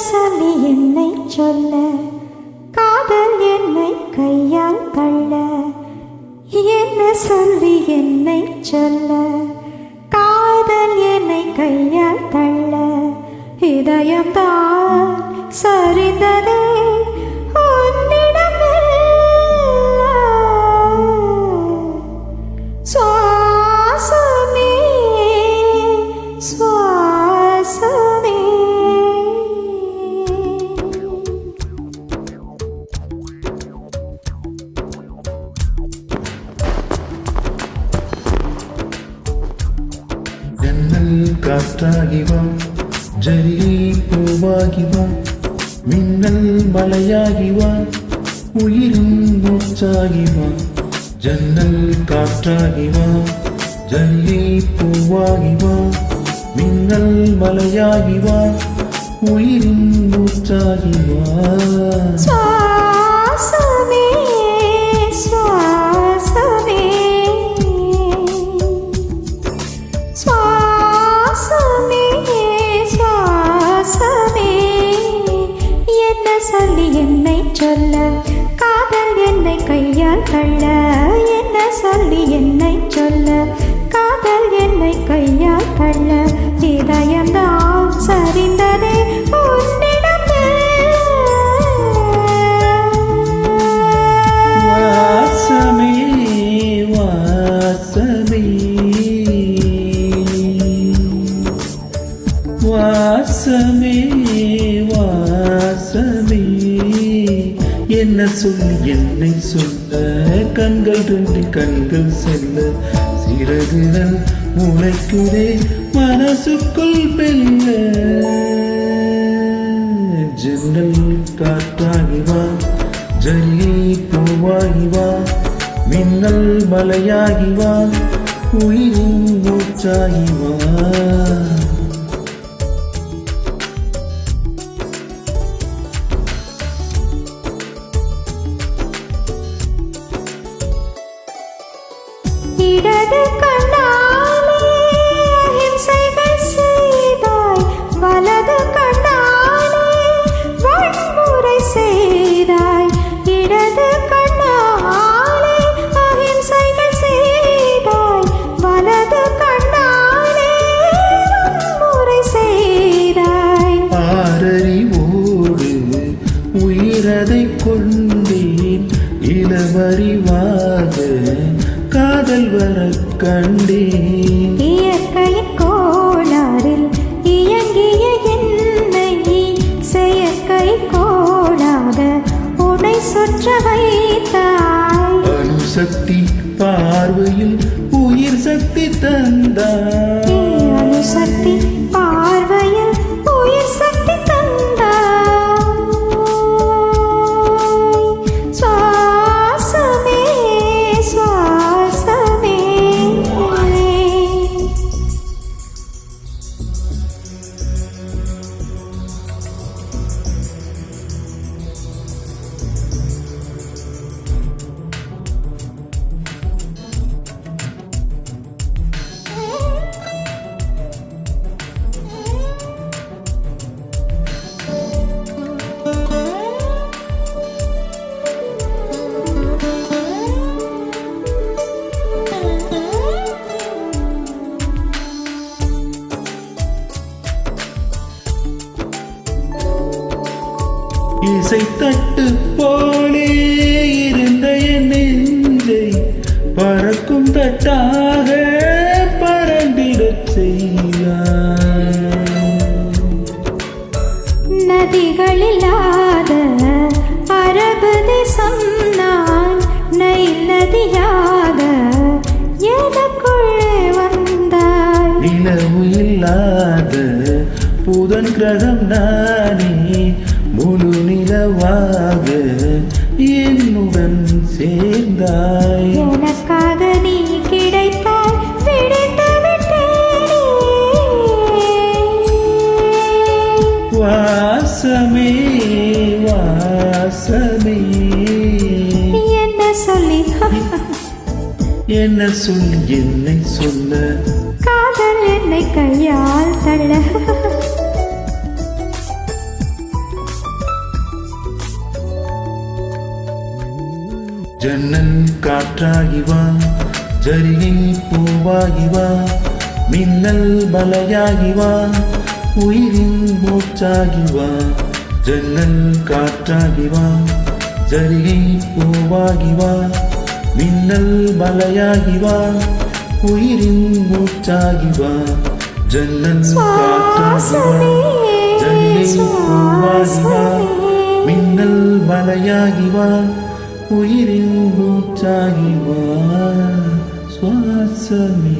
சொல்லி என்னை சொல்ல, காதல் என்னை கையால் தள்ள. என்ன சொல்லி என்னை சொல்ல, காதல் என்னை கையால் தள்ள. இதயம்தான் சரிந்ததே சுவாசமே சுவாசமே. ஜன்னல் காற்றாகிவா, ஜல்லி பூவாகிவா, மின்னல் மலையாகிவா, உயிரும் மூச்சாகிவா. ஜன்னல் காற்றாகிவா, ஜல்லி பூவாகிவா, மின்னல் மலையாகிவா, உயிரும் மூச்சாகிவா. சுவாசமே சுவாசமே சுவாசமே சுவாசமே. என்ன சொல்லி என்னை சொல்ல, காதல் என்னை கையால் தள்ள. என்ன சொல்லி என்னை சொல்ல, காதல் என்னை கையால் தள்ள. இதயம்தான் சரிந்ததே உன்னிடம். வாசமே வாசமே வாசமே வாசமே. என்ன சொல்லி என்னை சொல்ல, கண்கள் ரெண்டு கண்கள் செல்ல. சிறகுகள் முளைக்குதே மனசுக்குள் பெல்ல. ஜன்னல் காற்றாகிவா, ஜல்லி பூவாகிவா, மின்னல் மலையாகிவா, உயிரின் மூச்சாகிவா. இடது கண்ணாலே அஹிம்சைகள் செய்தாய், வலது கண்ணாலே வன்முறை செய்தாய். இடது கண்ணாலே அஹிம்சைகள் செய்தாய், வலது கண்ணாலே வன்முறை செய்தாய். ஆறறிவோடு உயிரதை கொண்டேன், இளவறிவாக காதல் வர கண்டேன். இயற்கையின் கோளாறில் இயங்கிய என்னை செயற்கை கோளாக உன்னை சுற்ற வைத்தாய். அணுசக்தி பார்வையில் உயிர் சக்தி தந்தாய். அணுசக்தி பார்வையில் உயிர் சக்தி தந்தாய். சுவாசமே சுவாசமே. இசைத்தட்டு போலே இருந்த என் நெஞ்சை பறக்கும் தட்டாக பறந்திடச் செய்தாய். நதிகளில்லாத அரபு தேசம் நான், நைல் நதியாக எனக்குள்ளே வந்தாய். நிலவு இல்லாத புதன் கிரகம் நானே, முழு நிலவாக என்னுடன் சேர்ந்தாய். எனக்காக நீ கிடைத்தாய், விடுத்து விட்டேனே. வாசமே வாசமே. என்ன சொல்லி என்ன சொல்லி என்னை சொல்ல, காதல் என்னை கையால் தள்ள. ஜன்னல் காற்றாகி வா, ஜரிகை பூவாகி வா, மின்னல் மலையாகி வா, உயிரின் மூச்சாகி வா. ஜன்னல் காற்றாகி வா, ஜரிகை பூவாகி வா, மின்னல் மலையாகி வா, உயிரின் மூச்சாகி வா. ஜன்னல் காற்றாகி வா, ஜரிகை பூவாகி வா, மின்னல் மலையாகி வா, உயிரின் மூச்சாகி வா. சுவாசமே